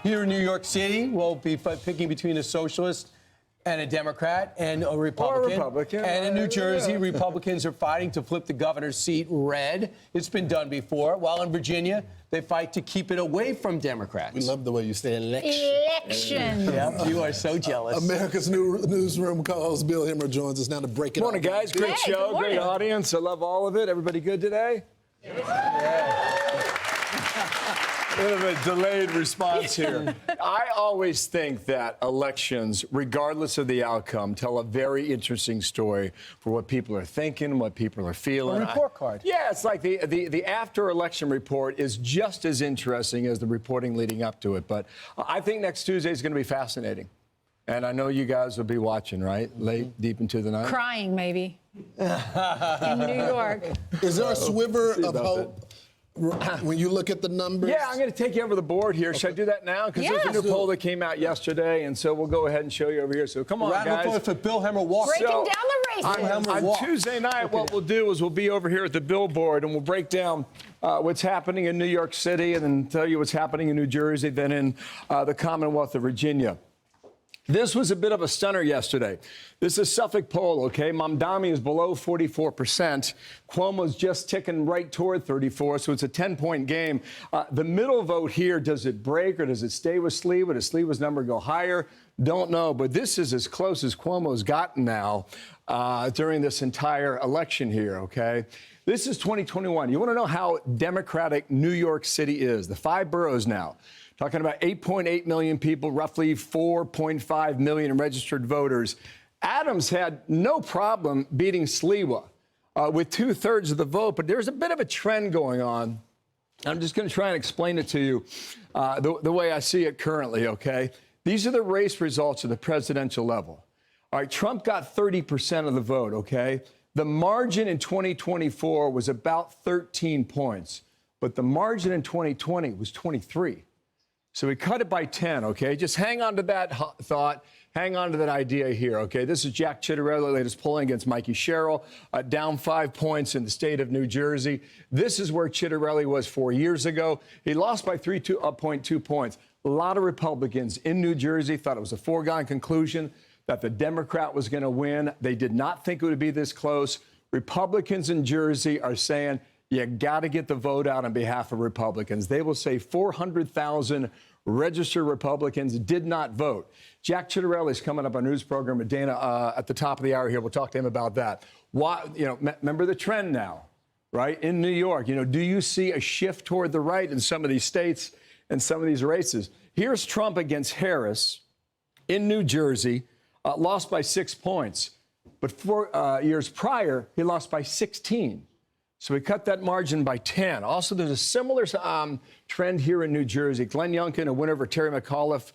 Here in New York City, we'll be picking between a socialist and a Democrat and a Republican. Or a Republican. And in New Jersey, Republicans are fighting to flip the governor's seat red. It's been done before. While in Virginia, they fight to keep it away from Democrats. We love the way you say election. Election. Yeah, you are so jealous. America's new newsroom co-host Bill Hemmer joins us now to break it Morning, up. guys. Great Hey, show, good morning. great audience. I love all of it. Everybody good today? Bit of a delayed response here. I always think that elections, regardless of the outcome, tell a very interesting story for what people are thinking, what people are feeling. A report card. Yeah, it's like the after-election report is just as interesting as the reporting leading up to it. But I think next Tuesday is going to be fascinating. And I know you guys will be watching, right? Late, deep into the night. Crying, maybe. In New York. Is there a sliver see of about hope when you look at the numbers? Yeah, I'm going to take you over the board here. Should I do that now? Because there's a new poll that came out yesterday, and so we'll go ahead and show you over here. So come on, Round of guys. applause for Bill Hemmer walking. Breaking down the races. On Tuesday night, what we'll do is we'll be over here at the billboard, and we'll break down what's happening in New York City and then tell you what's happening in New Jersey, then in the Commonwealth of Virginia. This was a bit of a stunner yesterday. This is Suffolk poll, okay? Mamdani is below 44%. Cuomo's just ticking right toward 34, so it's a 10-point game. The middle vote here, does it break or does it stay with Sliwa? Does Sliwa's number go higher? Don't know, but this is as close as Cuomo's gotten now during this entire election here, okay? This is 2021. You want to know how Democratic New York City is? The 5 boroughs now. Talking about 8.8 million people, roughly 4.5 million registered voters. Adams had no problem beating Sliwa with 2/3 of the vote, but there's a bit of a trend going on. I'm just going to try and explain it to you the way I see it currently, okay? These are the race results at the presidential level. All right, Trump got 30% of the vote, okay? The margin in 2024 was about 13 points, but the margin in 2020 was 23. So we cut it by 10, okay? Just hang on to that thought. Hang on to that idea here, okay? This is Jack Ciattarelli, latest polling against Mikey Sherrill, down 5 points in the state of New Jersey. This is where Ciattarelli was 4 years ago. He lost by 3.2 points. A lot of Republicans in New Jersey thought it was a foregone conclusion that the Democrat was going to win. They did not think it would be this close. Republicans in Jersey are saying, you got to get the vote out on behalf of Republicans. They will say 400,000 registered Republicans did not vote. Jack Ciattarelli is coming up on our news program with Dana at the top of the hour here. We'll talk to him about that. Why, remember the trend now, right? In New York, do you see a shift toward the right in some of these states and some of these races? Here's Trump against Harris in New Jersey, lost by 6 points. But 4 years prior, he lost by 16. So we cut that margin by 10. Also, there's a similar trend here in New Jersey. Glenn Youngkin, a winner over Terry McAuliffe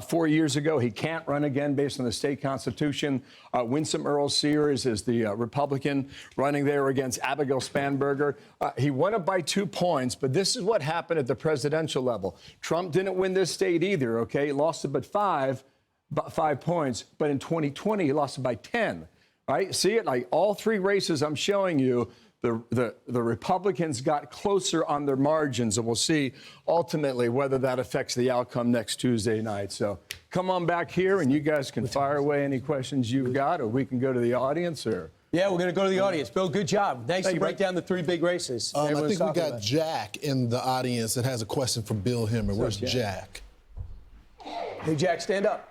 4 years ago. He can't run again based on the state constitution. Winsome Earl Sears is the Republican running there against Abigail Spanberger. He won it by 2 points, but this is what happened at the presidential level. Trump didn't win this state either, okay? He lost it by 5 points, but in 2020, he lost it by 10, right? See it? Like all 3 races I'm showing you, the Republicans got closer on their margins, and we'll see ultimately whether that affects the outcome next Tuesday night. So come on back here, and you guys can fire away any questions you've got, or we can go to the audience. Or Yeah, we're going to go to the audience. Bill, good job. Thanks to break down the 3 big races. I think we got about. Jack in the audience that has a question for Bill Hemmer. Where's Jack? Hey, Jack, stand up.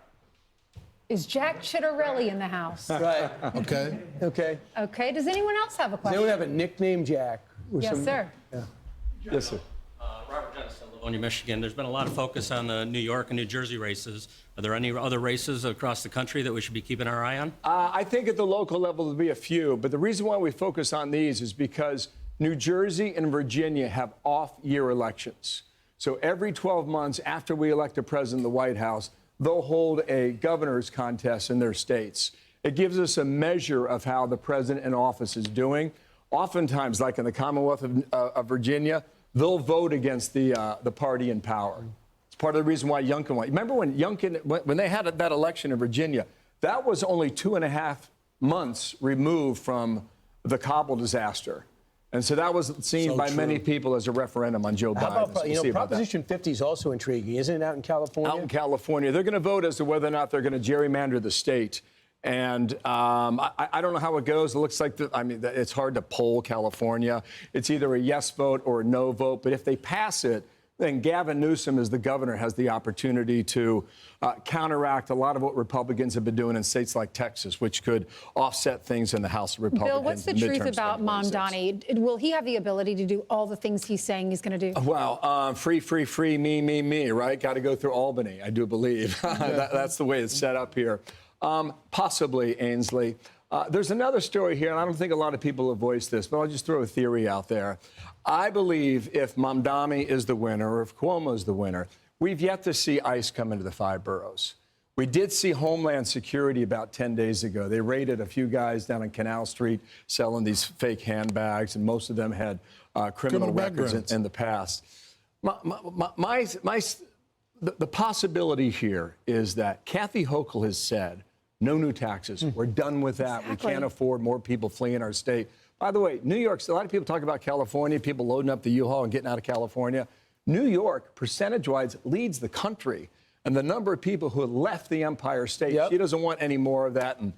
Is Jack Ciattarelli in the house? Right. Okay. Okay. Okay. Does anyone else have a Does question? anyone have a nickname, Jack? Or Yes, sir. Yeah. yes, sir. Robert Jennison, Livonia, Michigan. There's been a lot of focus on the New York and New Jersey races. Are there any other races across the country that we should be keeping our eye on? I think at the local level there'll be a few, but the reason why we focus on these is because New Jersey and Virginia have off-year elections. So every 12 months after we elect a president in the White House, they'll hold a governor's contest in their states. It gives us a measure of how the president in office is doing. Oftentimes, like in the Commonwealth of Virginia, they'll vote against the party in power. It's part of the reason why Youngkin won. Remember when Youngkin, when they had that election in Virginia, that was only 2.5 months removed from the Kabul disaster. And so that was seen by many people as a referendum on Joe Biden. How about, We'll see about that. Proposition 50 is also intriguing, isn't it, out in California? Out in California. They're going to vote as to whether or not they're going to gerrymander the state. And I don't know how it goes. It looks like, it's hard to poll California. It's either a yes vote or a no vote. But if they pass it, then Gavin Newsom, as the governor, has the opportunity to counteract a lot of what Republicans have been doing in states like Texas, which could offset things in the House of Republicans. Bill, what's the truth about Mamdani? Will he have the ability to do all the things he's saying he's going to do? Well, free, me, right? Got to go through Albany, I do believe. That's the way it's set up here. Possibly, Ainsley. There's another story here, and I don't think a lot of people have voiced this, but I'll just throw a theory out there. I believe if Mamdani is the winner, or if Cuomo is the winner, we've yet to see ICE come into the 5 boroughs. We did see Homeland Security about 10 days ago. They raided a few guys down on Canal Street selling these fake handbags, and most of them had criminal records in the past. The possibility here is that Kathy Hochul has said, no new taxes. We're done with that. Exactly. We can't afford more people fleeing our state. By the way, New York, a lot of people talk about California, people loading up the U-Haul and getting out of California. New York, percentage-wise, leads the country. And the number of people who have left the Empire State, she doesn't want any more of that. And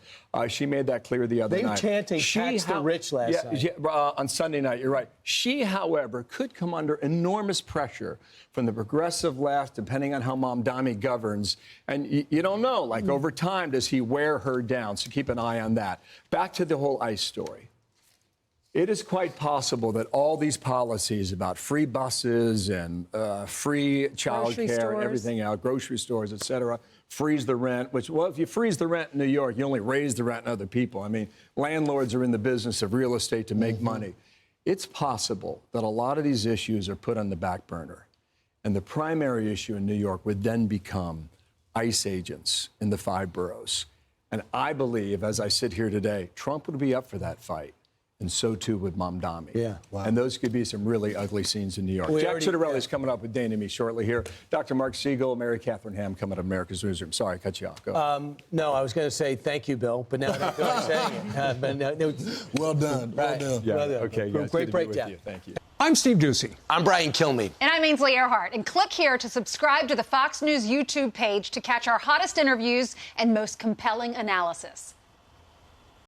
she made that clear the other night. They were chanting tax the rich last night. On Sunday night, you're right. She, however, could come under enormous pressure from the progressive left, depending on how Mamdani governs. And you don't know, like over time, does he wear her down? So keep an eye on that. Back to the whole ICE story. It is quite possible that all these policies about free buses and free child care and everything else, grocery stores, et cetera, freeze the rent, which, well, if you freeze the rent in New York, you only raise the rent in other people. I mean, landlords are in the business of real estate to make money. It's possible that a lot of these issues are put on the back burner. And the primary issue in New York would then become ICE agents in the 5 boroughs. And I believe, as I sit here today, Trump would be up for that fight. And so, too, would Mamdani. Yeah, wow. And those could be some really ugly scenes in New York. Jack Citarelli is coming up with Dana and me shortly here. Dr. Mark Siegel, Mary Catherine Ham coming up America's Newsroom. Sorry, I cut you off. Go. No, I was going to say thank you, Bill, but now I feel like saying it. Well done. Well done. Yeah, well done. okay. Yeah, Great breakdown. Thank you. I'm Steve Ducey. I'm Brian Kilmeade. And I'm Ainsley Earhart. And click here to subscribe to the Fox News YouTube page to catch our hottest interviews and most compelling analysis.